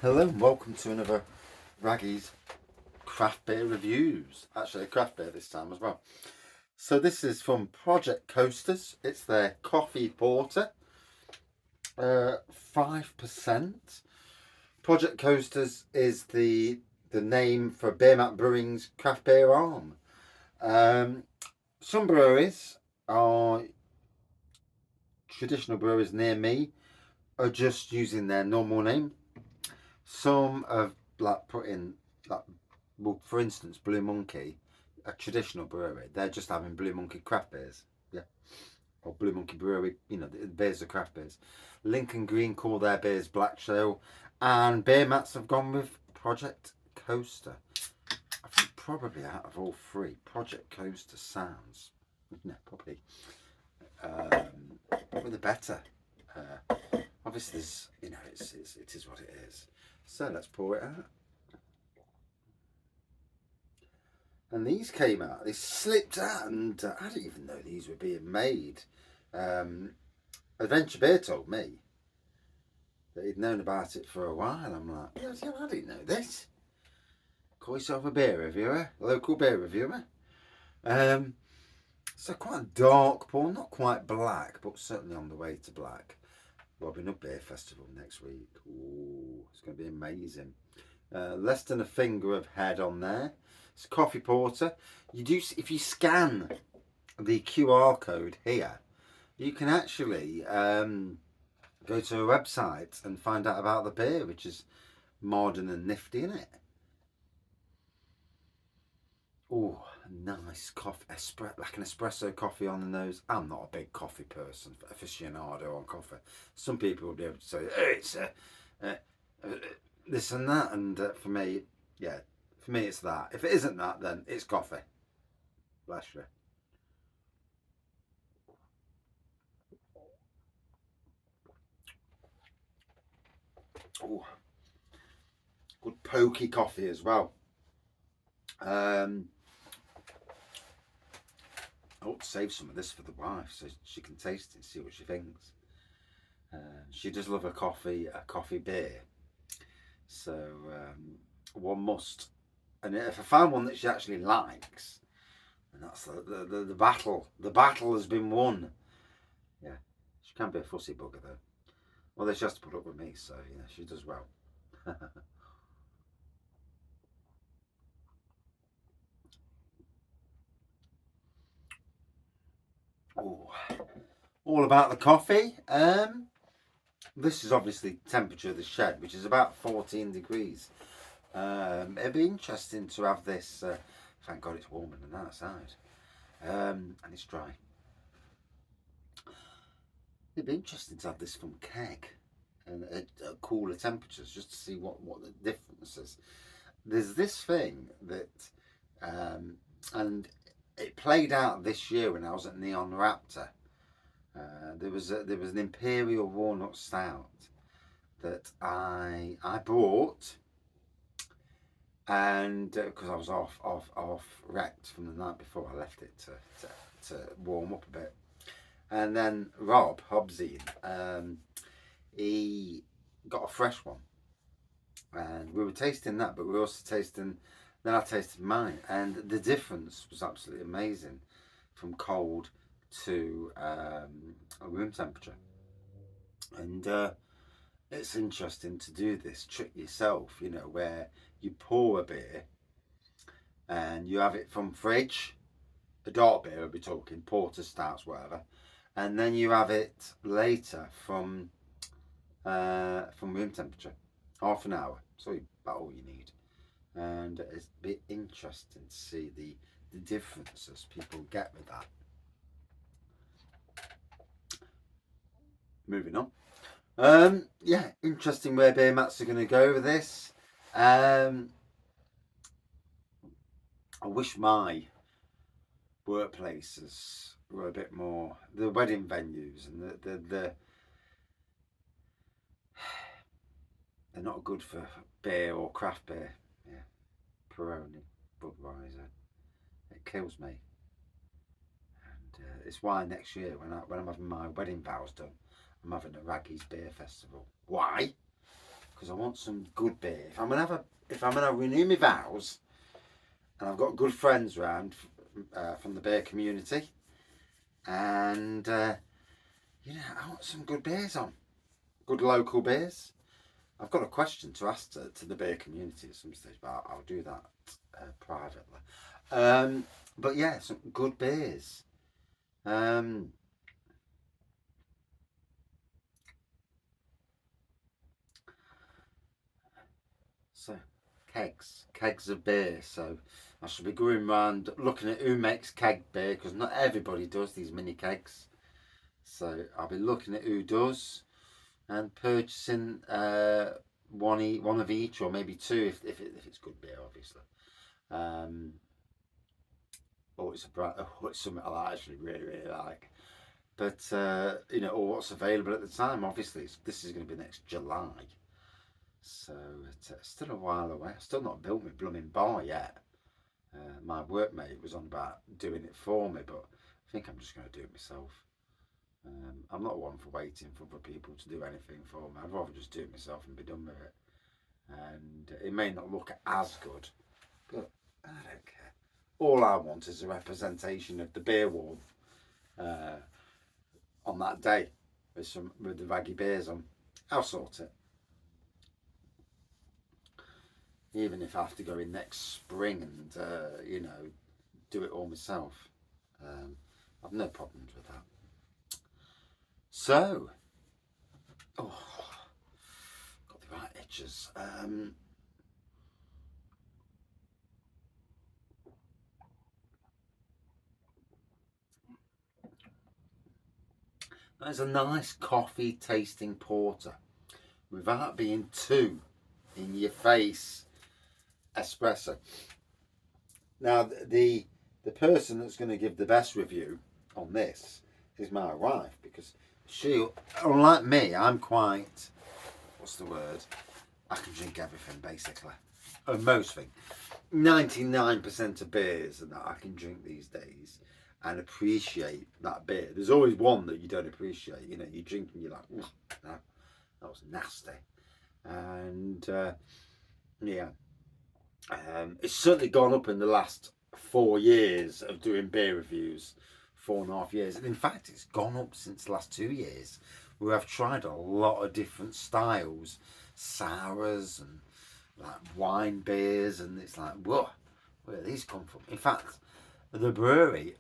Hello and welcome to another Wraggy's craft beer reviews. Actually a craft beer this time as well. So this is from Project Coasters. It's their coffee porter. 5%. Project Coasters is the name for Beermats Brewing's craft beer arm. Some breweries are traditional breweries near me are just using their normal name. Some have put in well, for instance, Blue Monkey, a traditional brewery, they're just having Blue Monkey craft beers, yeah, or Blue Monkey Brewery. The beers are craft beers. Lincoln Green call their beers Black Trail, and Beermats have gone with Project Coaster. I think probably out of all three, Project Coaster sounds, probably the better. Obviously, there's, it is what it is. So let's pour it out. And these came out, they slipped out, and I didn't even know these were being made. Adventure Beer told me that he'd known about it for a while. I'm like, yeah, I didn't know this. Call yourself a beer reviewer, a local beer reviewer. So quite a dark pour, not quite black, but certainly on the way to black. Robin Hood Beer Festival next week. Ooh, it's going to be amazing. Less than a finger of head on there. It's coffee porter. You do, if you scan the QR code here, you can actually go to a website and find out about the beer, which is modern and nifty, isn't it? Oh, nice coffee, like an espresso coffee on the nose. I'm not a big coffee person, aficionado on coffee. Some people will be able to say, hey, it's this and that, and for me, yeah, for me it's that. If it isn't that, then it's coffee. Bless you. Oh, good pokey coffee as well. I ought to save some of this for the wife so she can taste it and see what she thinks. She does love a coffee beer, so one must. And if I find one that she actually likes, and that's the battle. The battle has been won. Yeah, she can be a fussy bugger though. Although she has to put up with me, so she does well. Oh, all about the coffee. This is obviously temperature of the shed, which is about 14 degrees. It'd be interesting to have this. Thank God it's warmer than outside, and it's dry. It'd be interesting to have this from keg and at cooler temperatures, just to see what the difference is. There's this thing that, and it played out this year when I was at Neon Raptor. There was an Imperial Walnut Stout that I bought, and because I was off wrecked from the night before, I left it to warm up a bit, and then Rob Hobbsy, he got a fresh one, and we were tasting that, but we were also tasting. Then I tasted mine, and the difference was absolutely amazing, from cold to room temperature. And it's interesting to do this trick yourself, where you pour a beer and you have it from fridge, a dark beer, we'll be talking porter, stouts, whatever, and then you have it later from room temperature, half an hour. So about all you need. And it's a bit interesting to see the differences people get with that. Moving on. Yeah, interesting where Beermats are going to go with this. I wish my workplaces were a bit more, the wedding venues, and they're not good for beer or craft beer. Yeah, Peroni, Budweiser, it kills me. And it's why next year when I'm having my wedding vows done, I'm having a Wraggy's Beer Festival. Why? because I want some good beer. If I'm gonna renew my vows, and I've got good friends around from the beer community, and you know, I want some good beers on, good local beers. I've got a question to ask to the beer community at some stage, but I'll do that privately. But yeah, some good beers. So kegs of beer. So I should be going around looking at who makes keg beer, because not everybody does these mini kegs. So I'll be looking at who does and purchasing one of each, or maybe two if it's good beer, obviously. Or it's it's something I actually really like. But you know, or what's available at the time. Obviously, this is going to be next July. So it's still a while away. I've still not built my blooming bar yet. My workmate was on about doing it for me, but I think I'm just going to do it myself. I'm not one for waiting for other people to do anything for me. I'd rather just do it myself and be done with it. And it may not look as good, but I don't care. All I want is a representation of the beer wall on that day with the Wraggy beers on. I'll sort it. Even if I have to go in next spring and you know, do it all myself, I've no problems with that. So, oh, got the right itches. There's a nice coffee tasting porter without being too in your face espresso. Now the person that's going to give the best review on this is my wife, because she, unlike me, I'm quite, what's the word, I can drink everything basically, or most things. 99% of beers that I can drink these days and appreciate that beer. There's always one that you don't appreciate. You know, you drink and you're like, that was nasty. And yeah, it's certainly gone up in the last 4 years of doing beer reviews, 4.5 years. And in fact, it's gone up since the last 2 years, where I've tried a lot of different styles, sours and like wine beers, and it's like, whoa, where do these come from? In fact, the brewery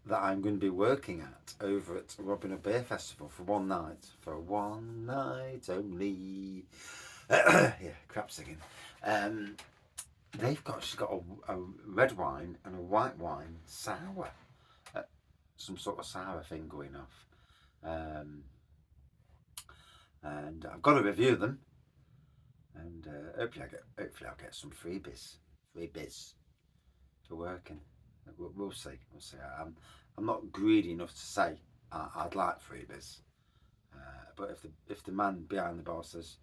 that I'm going to be working at over at Robin Hood Beer Festival for one night only, yeah, crap singing. She's got a red wine and a white wine sour, some sort of sour thing going off, and I've got to review them, and hopefully I'll get some freebies for working. We'll see. I'm not greedy enough to say I'd like freebies, but if the man behind the bar says,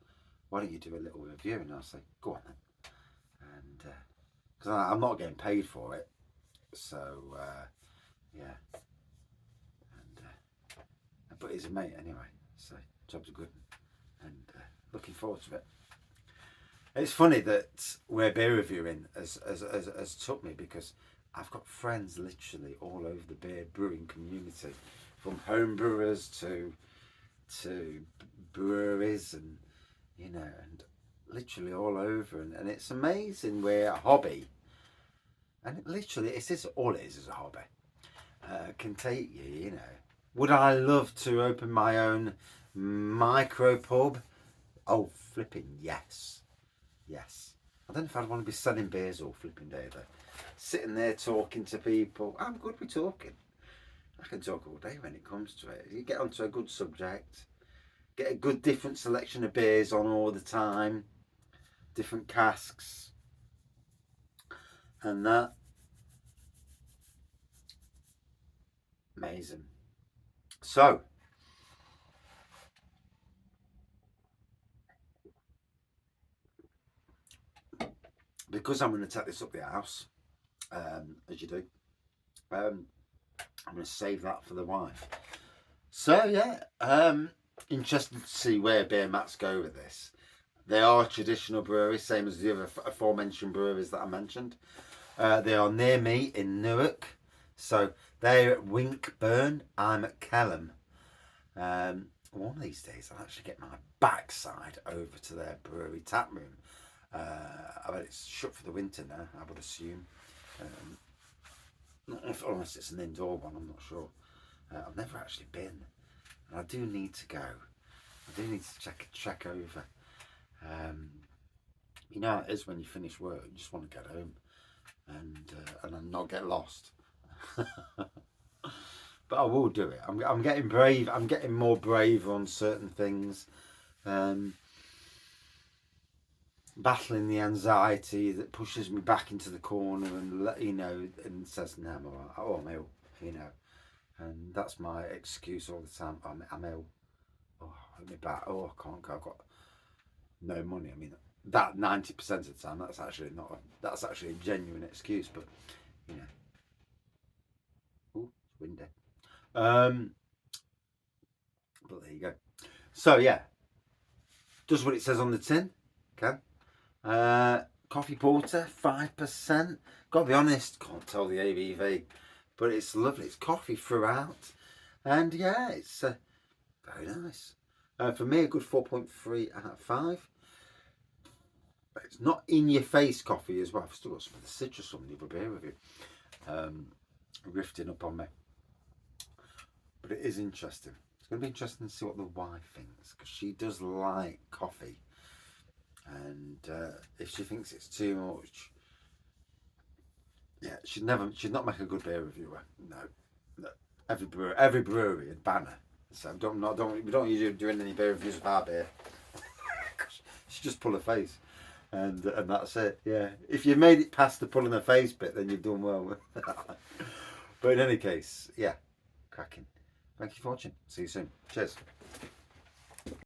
"Why don't you do a little review?" and I'll say, "Go on then," and because I'm not getting paid for it, so yeah. And but he's a mate anyway, so job's a good one, and looking forward to it. It's funny that we're beer reviewing has took me, because I've got friends literally all over the beer brewing community, from home brewers to breweries, and you know, and literally all over, and it's amazing where a hobby, and literally all it is a hobby, can take you. You know, would I love to open my own micro pub? Oh, flipping yes. I don't know if I'd want to be selling beers all flipping day though. Sitting there talking to people. I'm good with talking. I can talk all day when it comes to it. You get onto a good subject, get a good different selection of beers on all the time, different casks, and that. Amazing. So, because I'm going to take this up the house, as you do, I'm going to save that for the wife. So yeah, interested to see where Beermats go with this. They are a traditional brewery, same as the other aforementioned breweries that I mentioned. They are near me in Newark. So they're at Winkburn. I'm at Kelham. One of these days I'll actually get my backside over to their brewery tap room. I bet it's shut for the winter now, I would assume. Unless it's an indoor one, I'm not sure. I've never actually been. And I do need to go. I do need to check over. You know how it is when you finish work, you just want to get home and not get lost. But I will do it. I'm getting brave. I'm getting more brave on certain things. Battling the anxiety that pushes me back into the corner and and says, "No, I'm all right. Oh, I'm ill," and that's my excuse all the time. I'm ill. Oh, let me back. Oh, I can't go. I've got no money. I mean, that 90% of the time, that's actually that's actually a genuine excuse. But oh, it's windy. But there you go. So yeah, does what it says on the tin. Okay. Coffee porter, 5%. Gotta be honest, can't tell the ABV, but it's lovely. It's coffee throughout, and yeah, it's very nice. For me, a good 4.3 out of 5. But it's not in your face coffee as well. I've still got some of the citrus on the other beer with you, rifting up on me. But it is interesting. It's going to be interesting to see what the wife thinks, because she does like coffee. And if she thinks it's too much, yeah, she'd not make a good beer reviewer. No. Every brewery would ban her. So we don't want you doing any beer reviews of our beer. She just pull her face, and that's it. Yeah, if you made it past the pulling her face bit, then you've done well. But in any case, yeah, cracking. Thank you for watching. See you soon. Cheers.